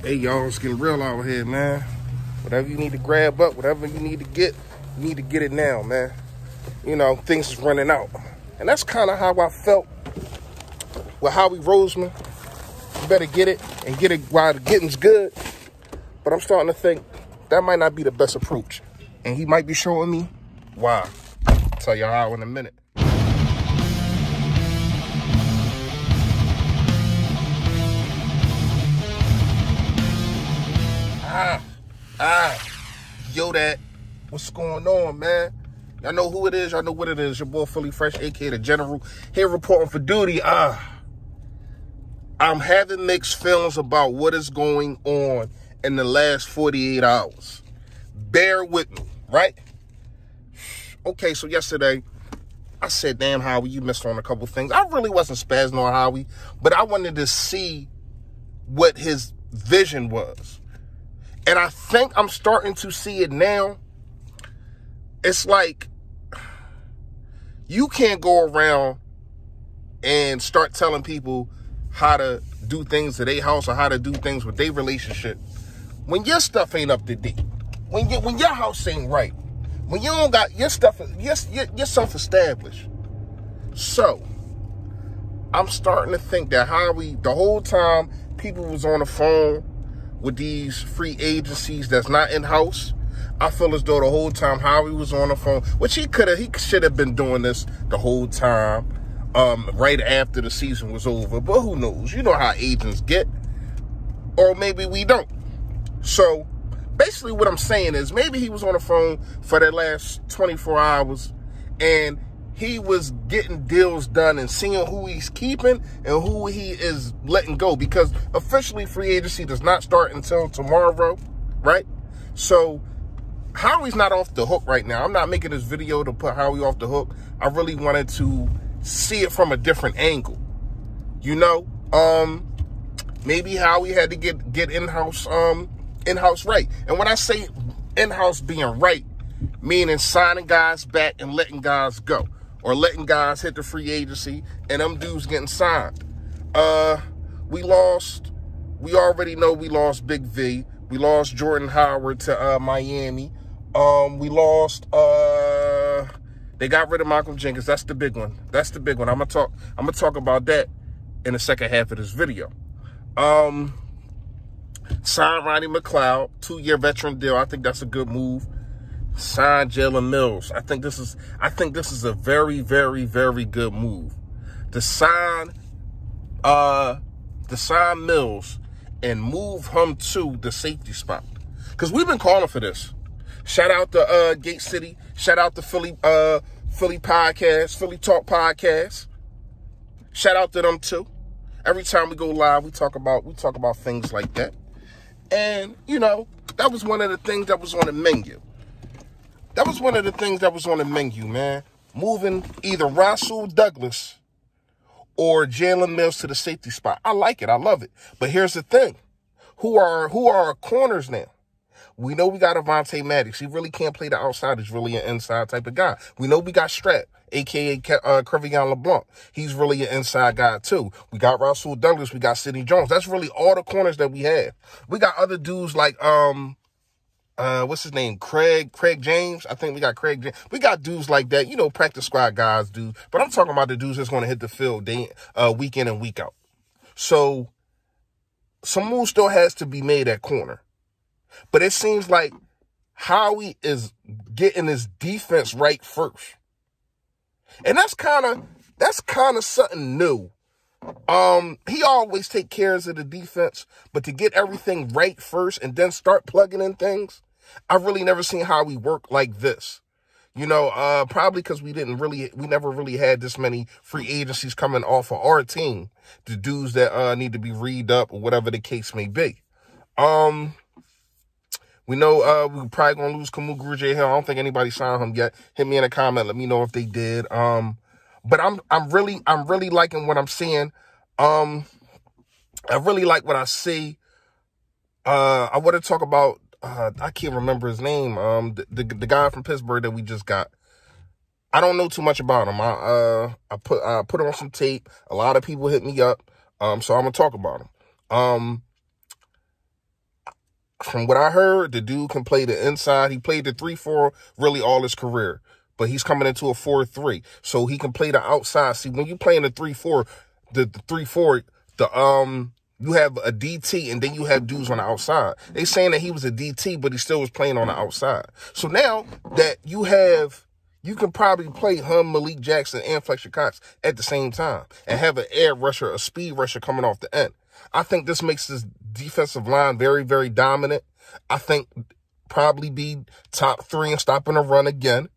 Hey, y'all, it's getting real out here, man. Whatever you need to grab up, whatever you need to get it now, man. You know, things is running out. And that's kind of how I felt with Howie Roseman. You better get it and get it while the getting's good. But I'm starting to think that might not be the best approach. And he might be showing me why. I'll tell y'all how in a minute. Yo, what's going on, man? Y'all know who it is. Y'all know what it is. Your boy Philly Fresh, a.k.a. the General, here reporting for duty. I'm having mixed feelings about what is going on in the last 48 hours. Bear with me, right? Okay, so yesterday, I said, damn, Howie, you missed on a couple things. I really wasn't spazzing on Howie, but I wanted to see what his vision was. And I think I'm starting to see it now. It's like you can't go around and start telling people how to do things at their house or how to do things with their relationship when your stuff ain't up to date. When your house ain't right. When you don't got your stuff, you're self-established. So, I'm starting to think that Howie, the whole time people was on the phone with these free agencies that's not in-house, I feel as though the whole time Howie was on the phone, which he should have been doing this the whole time, right after the season was over. But who knows? You know how agents get. Or maybe we don't. So, basically what I'm saying is maybe he was on the phone for the last 24 hours and he was getting deals done and seeing who he's keeping and who he is letting go, because officially free agency does not start until tomorrow, right? So Howie's not off the hook right now. I'm not making this video to put Howie off the hook. I really wanted to see it from a different angle. You know, maybe Howie had to get in-house right. And when I say in-house being right, meaning signing guys back and letting guys go, or letting guys hit the free agency and them dudes getting signed. We already know we lost Big V. We lost Jordan Howard to Miami. We lost, they got rid of Malcolm Jenkins. That's the big one. I'm gonna talk about that in the second half of this video. Signed Ronnie McLeod, 2-year veteran deal. I think that's a good move. Sign Jalen Mills. I think this is a very, very, very good move. To sign Mills and move him to the safety spot. Because we've been calling for this. Shout out to Gate City. Shout out to Philly Podcast, Philly Talk Podcast. Shout out to them too. Every time we go live, we talk about things like that. And, you know, that was one of the things that was on the menu. Man. Moving either Rasul Douglas or Jalen Mills to the safety spot. I like it. I love it. But here's the thing. Who are our corners now? We know we got Avonte Maddox. He really can't play the outside. He's really an inside type of guy. We know we got Strat, a.k.a. Crevion LeBlanc. He's really an inside guy, too. We got Rasul Douglas. We got Sidney Jones. That's really all the corners that we have. We got other dudes like, what's his name? Craig James. I think we got Craig James. We got dudes like that, you know, practice squad guys, dude. But I'm talking about the dudes that's going to hit the field week in and week out. So some move still has to be made at corner. But it seems like Howie is getting his defense right first. And that's kind of something new. He always take care of the defense, but to get everything right first and then start plugging in things, I've really never seen Howie work like this. You know, probably because we never really had this many free agencies coming off of our team, the dudes that need to be read up or whatever the case may be. We know we're probably gonna lose Kamu Grugier-Hill. I don't think anybody signed him yet. Hit me in a comment, let me know if they did. But I'm really liking what I'm seeing. I really like what I see. I want to talk about I can't remember his name. The guy from Pittsburgh that we just got. I don't know too much about him. I put on some tape. A lot of people hit me up. So I'm gonna talk about him. From what I heard, the dude can play the inside. He played the 3-4 really all his career, but he's coming into a 4-3, so he can play the outside. See, when you play in the 3-4, the 3-4, you have a DT and then you have dudes on the outside. They saying that he was a DT, but he still was playing on the outside. So now that you can probably play Malik Jackson, and Fletcher Cox at the same time and have an air rusher, a speed rusher coming off the end. I think this makes this defensive line very, very dominant. I think probably be top 3 in stopping the run again.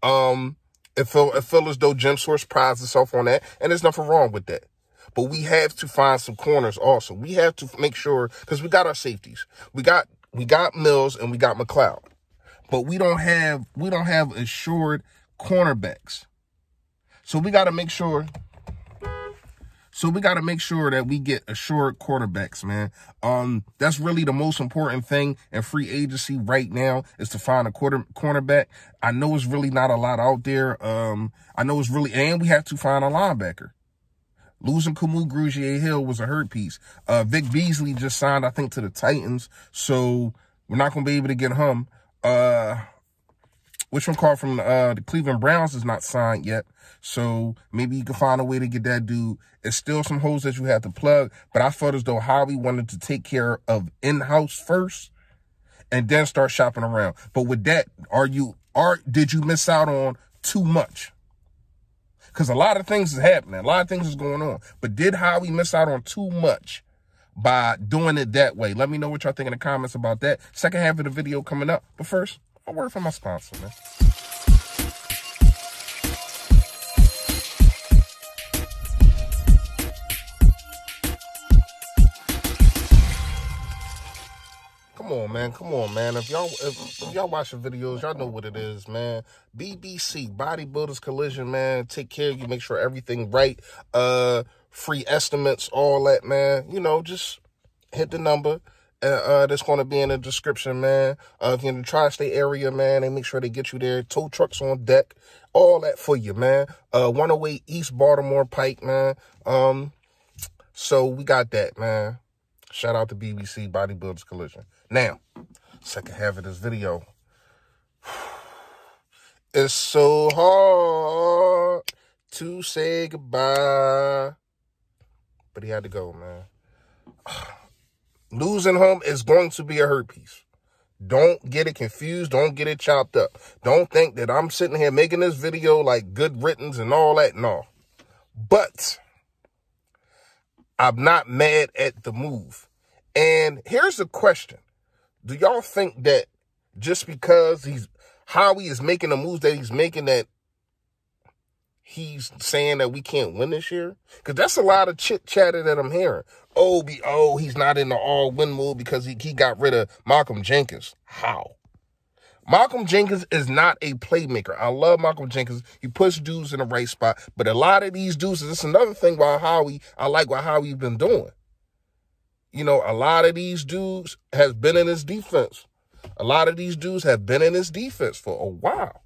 It feel as though Jim Source prides himself on that, and there's nothing wrong with that. But we have to find some corners also. We have to make sure, because we got our safeties. We got Mills and we got McLeod. But we don't have assured cornerbacks. So we got to make sure that we get assured quarterbacks, man. That's really the most important thing in free agency right now, is to find a cornerback. I know it's really not a lot out there. And we have to find a linebacker. Losing Kamu Grugier-Hill was a hurt piece. Vic Beasley just signed, I think, to the Titans, so we're not going to be able to get him. Which one called from the Cleveland Browns is not signed yet, so maybe you can find a way to get that dude. It's still some holes that you have to plug, but I felt as though Howie wanted to take care of in-house first and then start shopping around. But with that, did you miss out on too much? Because a lot of things is happening. A lot of things is going on. But did Howie miss out on too much by doing it that way? Let me know what y'all think in the comments about that. Second half of the video coming up. But first, a word from my sponsor, man. Come on, man. If y'all watch the videos, y'all know what it is, man. BBC, Bodybuilders Collision, man. Take care of you, make sure everything right. Free estimates, all that, man. You know, just hit the number. That's going to be in the description, man. If you're in the tri-state area, man, they make sure they get you there. Tow trucks on deck. All that for you, man. 108 East Baltimore Pike, man. So we got that, man. Shout out to BBC, Bodybuilders Collision. Now, second half of this video. It's so hard to say goodbye. But he had to go, man. Losing him is going to be a hurt piece. Don't get it confused. Don't get it chopped up. Don't think that I'm sitting here making this video like good riddance and all that. No. But I'm not mad at the move. And here's the question. Do y'all think that just because Howie is making the moves that he's making, that he's saying that we can't win this year? Because that's a lot of chit-chatter that I'm hearing. He's not in the all-win mood because he got rid of Malcolm Jenkins. How? Malcolm Jenkins is not a playmaker. I love Malcolm Jenkins. He puts dudes in the right spot. But a lot of these dudes, this is another thing I like what Howie's been doing. You know, a lot of these dudes has been in his defense. A lot of these dudes have been in his defense for a while.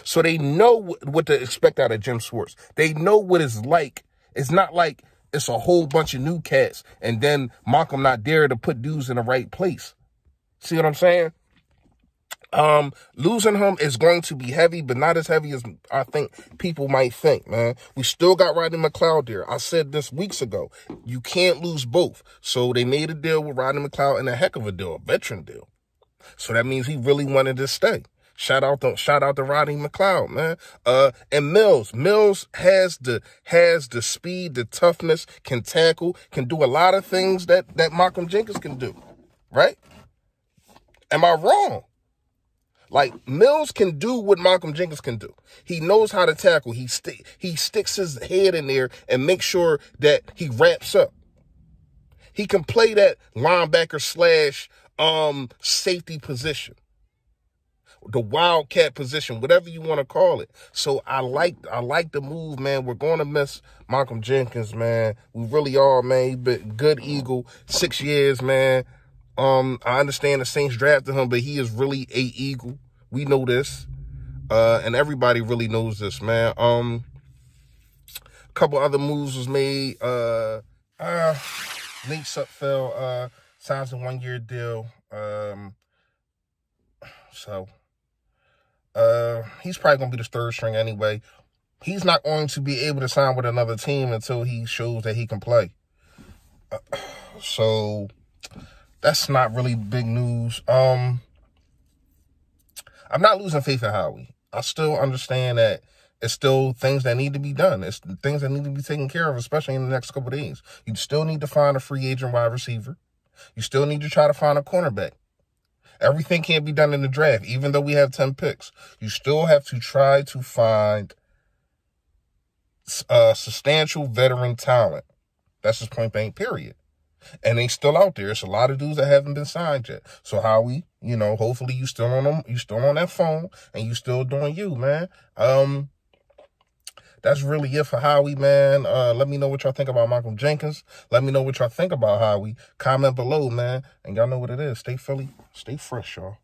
So they know what to expect out of Jim Schwartz. They know what it's like. It's not like it's a whole bunch of new cats and then Malcolm not there to put dudes in the right place. See what I'm saying? Losing him is going to be heavy, but not as heavy as I think people might think, man. We still got Rodney McLeod there. I said this weeks ago. You can't lose both. So they made a deal with Rodney McLeod, and a heck of a deal, a veteran deal. So that means he really wanted to stay. Shout out to Rodney McLeod, man. And Mills has the speed, the toughness, can tackle, can do a lot of things that Malcolm Jenkins can do, right? Am I wrong? Like, Mills can do what Malcolm Jenkins can do. He knows how to tackle. He sticks his head in there and makes sure that he wraps up. He can play that linebacker / safety position, the wildcat position, whatever you want to call it. So I like the move, man. We're going to miss Malcolm Jenkins, man. We really are, man. He's been good Eagle, 6 years, man. I understand the Saints drafted him, but he is really a Eagle. We know this. And everybody really knows this, man. A couple other moves was made. Nate Sudfeld signs a 1-year deal So he's probably gonna be the third string anyway. He's not going to be able to sign with another team until he shows that he can play. So that's not really big news. I'm not losing faith in Howie. I still understand that it's still things that need to be done. It's things that need to be taken care of, especially in the next couple of days. You still need to find a free agent wide receiver. You still need to try to find a cornerback. Everything can't be done in the draft, even though we have 10 picks. You still have to try to find substantial veteran talent. That's just point blank, period. And they still out there. It's a lot of dudes that haven't been signed yet. So Howie, hopefully you still on them, you still on that phone, and you still doing you, man. That's really it for Howie, man. Let me know what y'all think about Michael Jenkins. Let me know what y'all think about Howie. Comment below, man. And y'all know what it is. Stay Philly, stay fresh, y'all.